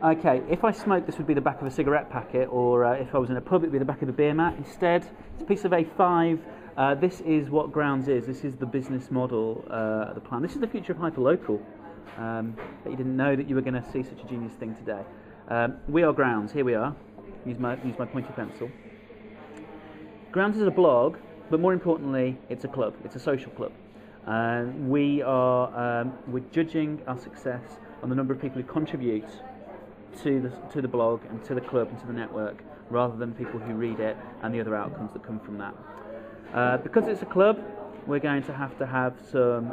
Okay, if I smoked, this would be the back of a cigarette packet, or if I was in a pub, it would be the back of a beer mat. Instead, it's a piece of A5. This is what Grounds is. This is the business model, the plan. This is the future of hyperlocal. But you didn't know that you were going to see such a genius thing today. We are Grounds. Here we are. Use my pointy pencil. Grounds is a blog, but more importantly, it's a club. It's a social club. We're judging our success on the number of people who contribute to the blog and to the club and to the network, rather than people who read it and the other outcomes that come from that. Because it's a club, we're going to have some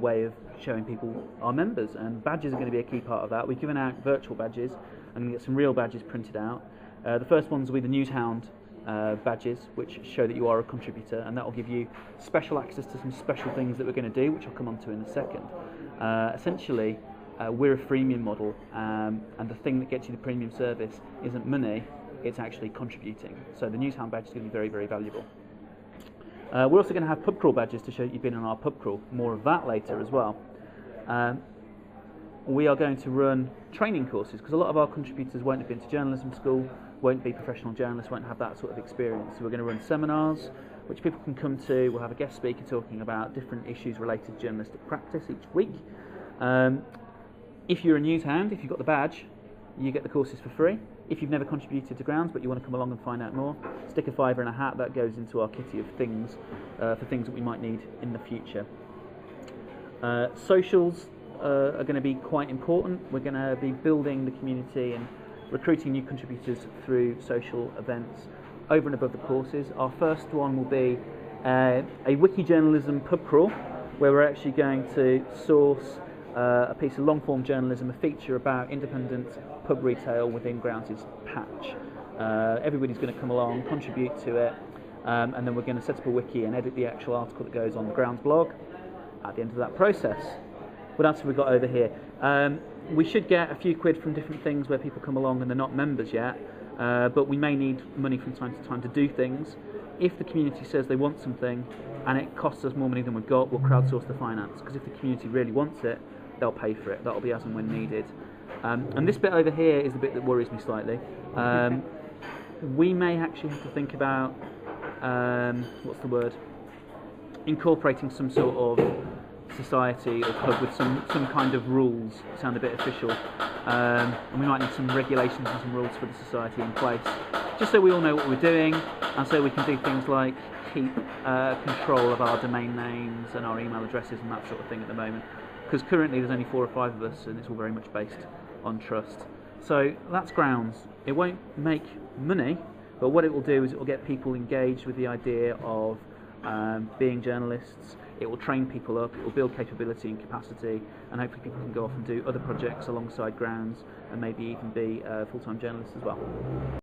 way of showing people our members, and badges are going to be a key part of that. We've given out virtual badges. I'm going to get some real badges printed out. The first ones will be the Newshound badges, which show that you are a contributor, and that will give you special access to some special things that we're going to do, which I'll come on to in a second. Essentially, we're a freemium model, and the thing that gets you the premium service isn't money, it's actually contributing. So the Newshound badge is going to be very, very valuable. We're also going to have pub crawl badges to show you've been on our pub crawl. More of that later as well. We are going to run training courses, because a lot of our contributors won't have been to journalism school, won't be professional journalists, won't have that sort of experience. So we're going to run seminars which people can come to. We'll have a guest speaker talking about different issues related to journalistic practice each week. If you're a Newshound, if you've got the badge, you get the courses for free. If you've never contributed to Grounds but you want to come along and find out more, stick a £5 in a hat. That goes into our kitty of things for things that we might need in the future. Socials are going to be quite important. We're going to be building the community and recruiting new contributors through social events over and above the courses. Our first one will be a wiki journalism pub crawl, where we're actually going to source a piece of long-form journalism, a feature about independent pub retail within Grounds' patch. Everybody's going to come along, contribute to it, and then we're going to set up a wiki and edit the actual article that goes on the Grounds blog at the end of that process. What else have we got over here? We should get a few quid from different things where people come along and they're not members yet, but we may need money from time to time to do things. If the community says they want something and it costs us more money than we've got, we'll crowdsource the finance, because if the community really wants it, they'll pay for it. That'll be as and when needed. And this bit over here is the bit that worries me slightly. We may actually have to think about, what's the word? Incorporating some sort of society or club with some kind of rules, sound a bit official, and we might need some regulations and some rules for the society in place, just so we all know what we're doing, and so we can do things like keep control of our domain names and our email addresses and that sort of thing at the moment, because currently there's only 4 or 5 of us and it's all very much based on trust. So that's Grounds. It won't make money, but what it will do is it will get people engaged with the idea of being journalists. It will train people up, it will build capability and capacity, and hopefully people can go off and do other projects alongside Grounds and maybe even be full-time journalists as well.